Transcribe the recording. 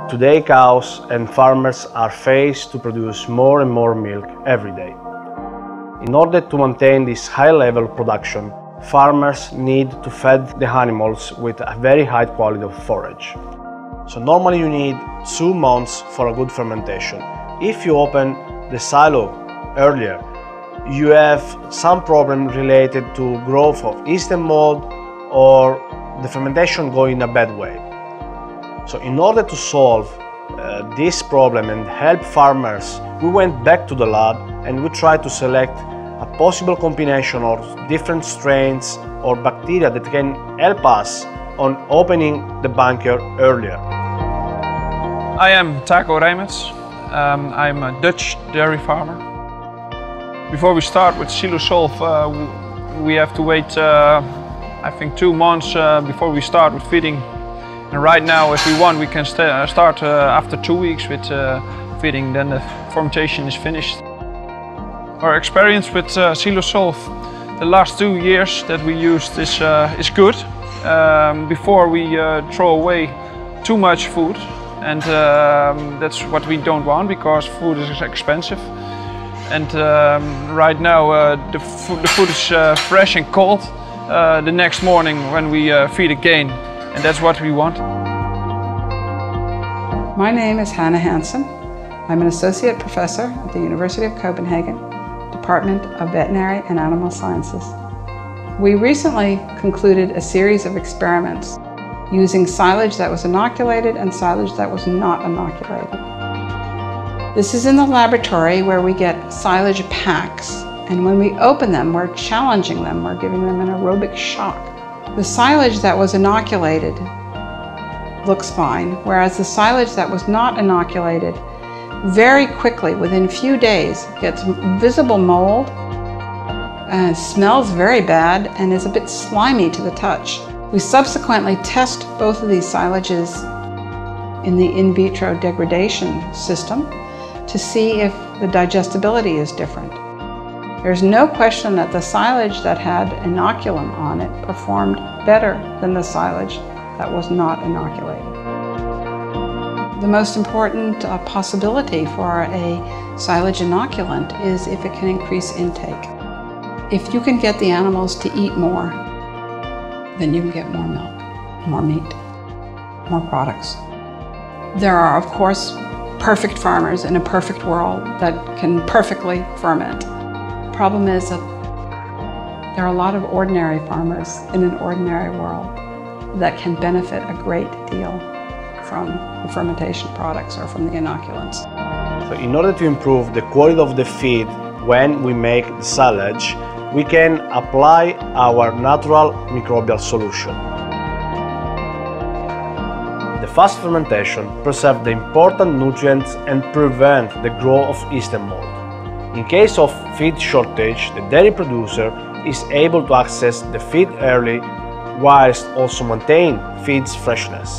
Today, cows and farmers are faced to produce more and more milk every day. In order to maintain this high level of production, farmers need to feed the animals with a very high quality of forage. So normally you need 2 months for a good fermentation. If you open the silo earlier, you have some problem related to growth of yeast and mold or the fermentation going in a bad way. So in order to solve this problem and help farmers, we went back to the lab and we tried to select a possible combination of different strains or bacteria that can help us on opening the bunker earlier. I am Taco Reimert. I'm a Dutch dairy farmer. Before we start with SiloSolve, we have to wait I think 2 months before we start with feeding. And right now, if we want, we can start after 2 weeks with feeding, then the fermentation is finished. Our experience with SiloSolve the last 2 years that we used is good. Before we throw away too much food, and that's what we don't want because food is expensive. And right now the food is fresh and cold the next morning when we feed again. And that's what we want. My name is Hannah Hansen. I'm an associate professor at the University of Copenhagen, Department of Veterinary and Animal Sciences. We recently concluded a series of experiments using silage that was inoculated and silage that was not inoculated. This is in the laboratory where we get silage packs, and when we open them, we're challenging them, we're giving them an aerobic shock. The silage that was inoculated looks fine, whereas the silage that was not inoculated very quickly, within few days, gets visible mold, smells very bad, and is a bit slimy to the touch. We subsequently test both of these silages in the in vitro degradation system to see if the digestibility is different. There's no question that the silage that had inoculum on it performed better than the silage that was not inoculated. The most important possibility for a silage inoculant is if it can increase intake. If you can get the animals to eat more, then you can get more milk, more meat, more products. There are, of course, perfect farmers in a perfect world that can perfectly ferment. The problem is that there are a lot of ordinary farmers in an ordinary world that can benefit a great deal from the fermentation products or from the inoculants. So in order to improve the quality of the feed when we make the silage, we can apply our natural microbial solution. The fast fermentation preserves the important nutrients and prevents the growth of yeast and mold. In case of feed shortage, the dairy producer is able to access the feed early whilst also maintain feed's freshness.